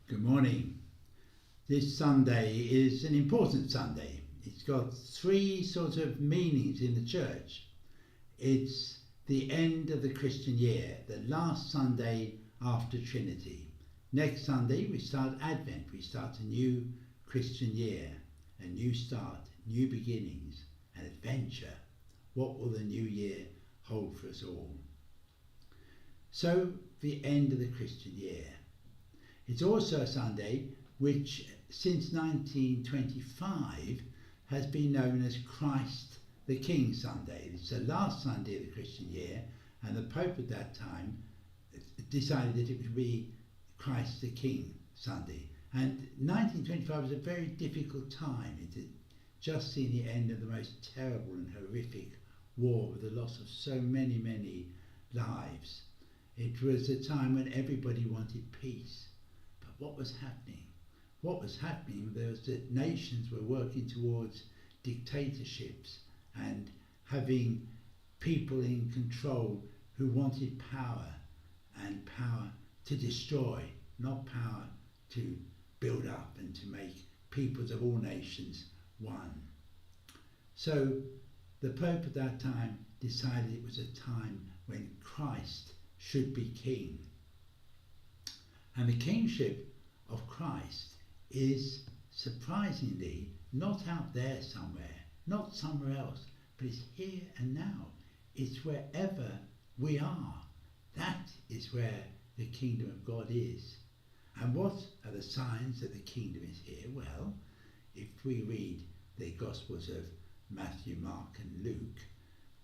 Good morning. This Sunday is an important Sunday. It's got three sort of meanings in the church. It's the end of the Christian year, the last Sunday after Trinity. Next Sunday we start Advent, we start a new Christian year, a new start, new beginnings, an adventure. What will the new year hold for us all? So, the end of the Christian year. It's also a Sunday which, since 1925, has been known as Christ the King Sunday. It's the last Sunday of the Christian year, and the Pope at that time decided that it would be Christ the King Sunday. And 1925 was a very difficult time. It had just seen the end of the most terrible and horrific war with the loss of so many, many lives. It was a time when everybody wanted peace. What was happening? What was happening was that nations were working towards dictatorships and having people in control who wanted power, and power to destroy, not power to build up and to make peoples of all nations one. So the Pope at that time decided it was a time when Christ should be king. And the kingship of Christ is surprisingly not out there somewhere, not somewhere else, but it's here and now. It's wherever we are. That is where the kingdom of God is. And what are the signs that the kingdom is here? Well, if we read the Gospels of Matthew, Mark and Luke,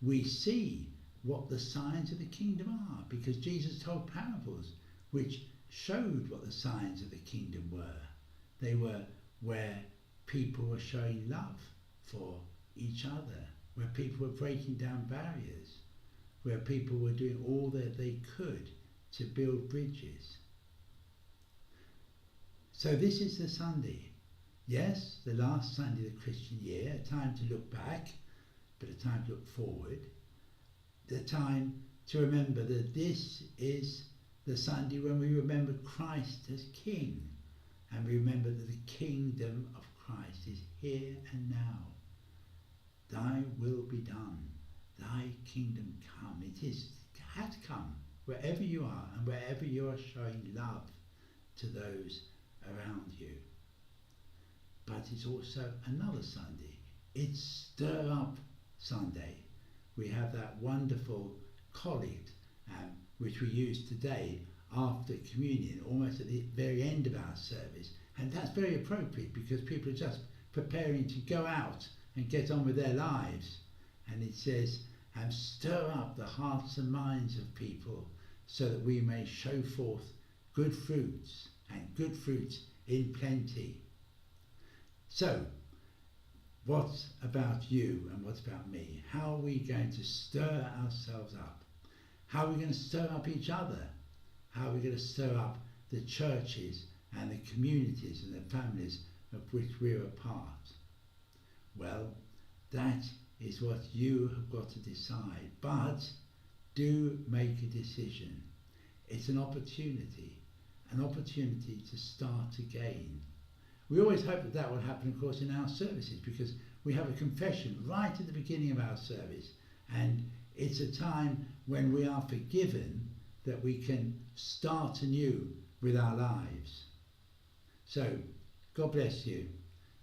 we see what the signs of the kingdom are, because Jesus told parables which showed what the signs of the kingdom were. They were where people were showing love for each other, where people were breaking down barriers, where people were doing all that they could to build bridges. So this is the Sunday. Yes, the last Sunday of the Christian year, a time to look back, but a time to look forward, the time to remember that this is the Sunday when we remember Christ as King, and we remember that the kingdom of Christ is here and now. Thy will be done, thy kingdom come. It has come wherever you are and wherever you are showing love to those around you. But it's also another Sunday. It's Stir Up Sunday. We have that wonderful collect which we use today after communion, almost at the very end of our service. And that's very appropriate because people are just preparing to go out and get on with their lives. And it says, and stir up the hearts and minds of people so that we may show forth good fruits, and good fruits in plenty. So, what about you and what about me? How are we going to stir ourselves up? How are we going to stir up each other? How are we going to stir up the churches and the communities and the families of which we're a part? Well, that is what you have got to decide. But do make a decision. It's an opportunity to start again. We always hope that will happen, of course, in our services, because we have a confession right at the beginning of our service, and it's a time when we are forgiven that we can start anew with our lives. So, God bless you.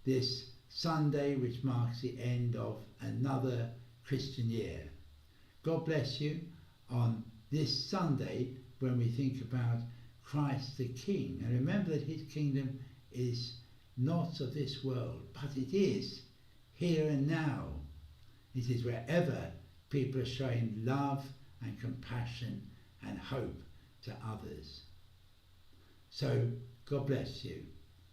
This Sunday, which marks the end of another Christian year. God bless you on this Sunday when we think about Christ the King. And remember that his kingdom is not of this world, but it is here and now. It is wherever people are showing love and compassion and hope to others. So, God bless you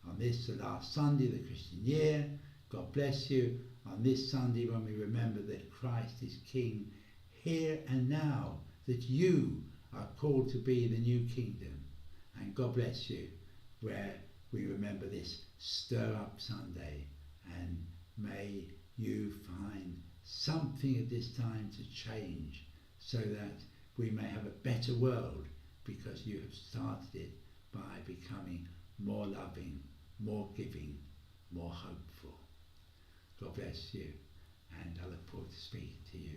on this, the last Sunday of the Christian year. God bless you on this Sunday when we remember that Christ is King here and now, that you are called to be the new kingdom. And God bless you where we remember this Stir Up Sunday, and may you find something at this time to change so that we may have a better world, because you have started it by becoming more loving, more giving, more hopeful. God bless you, and I look forward to speaking to you